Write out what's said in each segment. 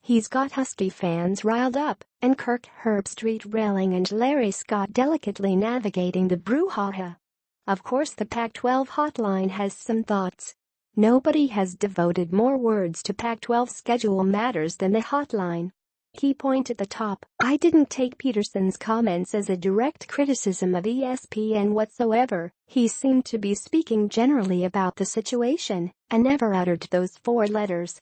He's got Husky fans riled up and Kirk Herbstreit railing and Larry Scott delicately navigating the brouhaha. Of course, the Pac-12 hotline has some thoughts. Nobody has devoted more words to Pac-12 schedule matters than the hotline. Key point at the top: I didn't take Petersen's comments as a direct criticism of ESPN whatsoever. He seemed to be speaking generally about the situation and never uttered those 4 letters.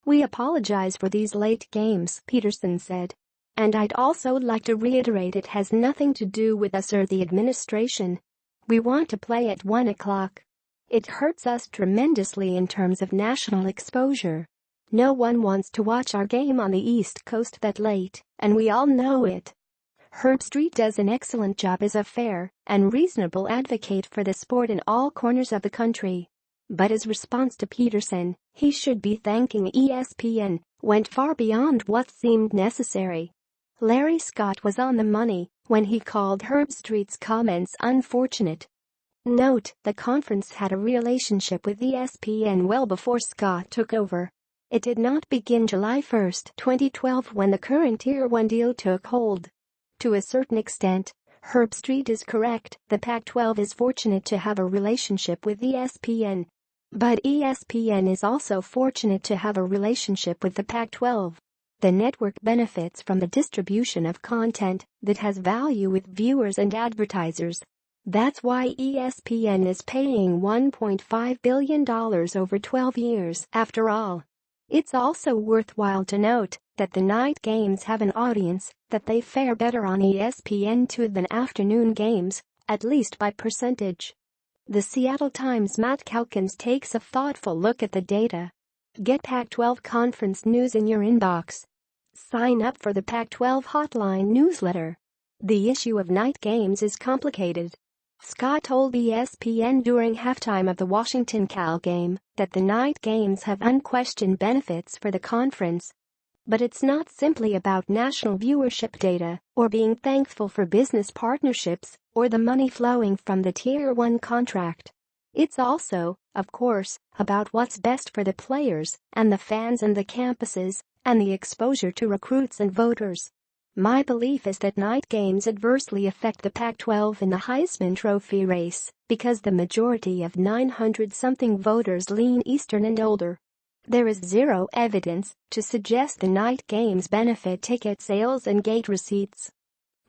"We apologize for these late games," Petersen said. "And I'd also like to reiterate it has nothing to do with us or the administration. We want to play at 1 o'clock. It hurts us tremendously in terms of national exposure. No one wants to watch our game on the East Coast that late, and we all know it." Herbstreit does an excellent job as a fair and reasonable advocate for the sport in all corners of the country. But his response to Petersen, he should be thanking ESPN, went far beyond what seemed necessary. Larry Scott was on the money when he called Herbstreit's comments unfortunate. Note: the conference had a relationship with ESPN well before Scott took over. It did not begin July 1, 2012 when the current Tier 1 deal took hold. To a certain extent, Herbstreit is correct. The Pac-12 is fortunate to have a relationship with ESPN. But ESPN is also fortunate to have a relationship with the Pac-12. The network benefits from the distribution of content that has value with viewers and advertisers. That's why ESPN is paying $1.5 billion over 12 years after all. It's also worthwhile to note that the night games have an audience, that they fare better on ESPN2 than afternoon games, at least by percentage. The Seattle Times' Matt Calkins takes a thoughtful look at the data. Get Pac-12 conference news in your inbox. Sign up for the Pac-12 Hotline newsletter. The issue of night games is complicated. Scott told ESPN during halftime of the Washington-Cal game that the night games have unquestioned benefits for the conference. But it's not simply about national viewership data or being thankful for business partnerships or the money flowing from the Tier 1 contract. It's also, of course, about what's best for the players and the fans and the campuses and the exposure to recruits and voters. My belief is that night games adversely affect the Pac-12 in the Heisman Trophy race because the majority of 900-something voters lean Eastern and older. There is zero evidence to suggest the night games benefit ticket sales and gate receipts.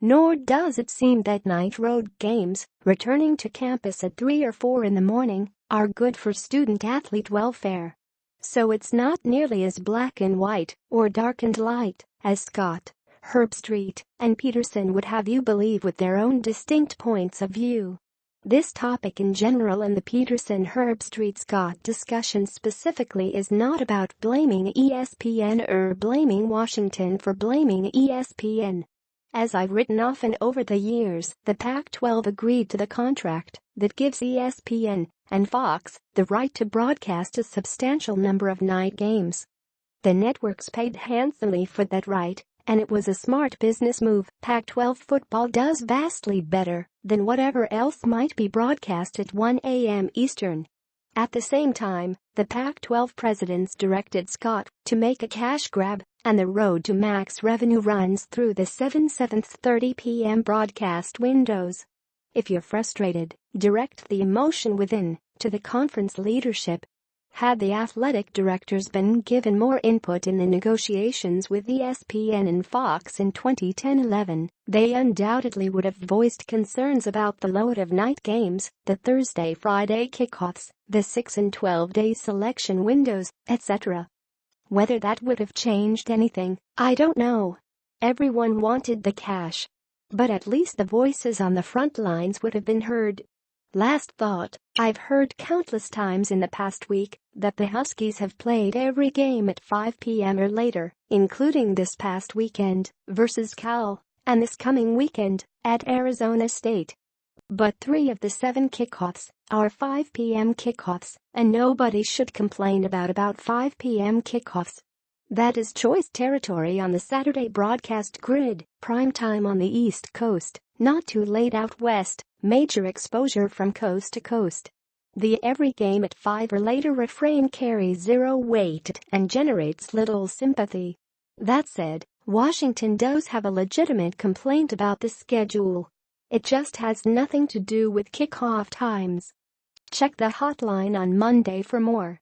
Nor does it seem that night road games, returning to campus at 3 or 4 in the morning, are good for student-athlete welfare. So it's not nearly as black and white or dark and light as Scott, Herbstreit, and Petersen would have you believe with their own distinct points of view. This topic in general and the Petersen-Herbstreit-Scott discussion specifically is not about blaming ESPN or blaming Washington for blaming ESPN. As I've written often over the years, the Pac-12 agreed to the contract that gives ESPN and Fox the right to broadcast a substantial number of night games. The networks paid handsomely for that right, and it was a smart business move. Pac-12 football does vastly better than whatever else might be broadcast at 1 a.m. Eastern. At the same time, the Pac-12 presidents directed Scott to make a cash grab, and the road to max revenue runs through the 7/7:30 p.m. broadcast windows. If you're frustrated, direct the emotion within to the conference leadership. Had the athletic directors been given more input in the negotiations with ESPN and Fox in 2010-11, they undoubtedly would have voiced concerns about the load of night games, the Thursday-Friday kickoffs, the 6 and 12-day selection windows, etc. Whether that would have changed anything, I don't know. Everyone wanted the cash. But at least the voices on the front lines would have been heard. Last thought, I've heard countless times in the past week that the Huskies have played every game at 5 p.m. or later, including this past weekend versus Cal and this coming weekend at Arizona State. But 3 of the 7 kickoffs are 5 p.m. kickoffs, and nobody should complain about 5 p.m. kickoffs. That is choice territory on the Saturday broadcast grid, prime time on the East Coast, not too late out west, major exposure from coast to coast. The every game at 5 or later refrain carries zero weight and generates little sympathy. That said, Washington does have a legitimate complaint about the schedule. It just has nothing to do with kickoff times. Check the hotline on Monday for more.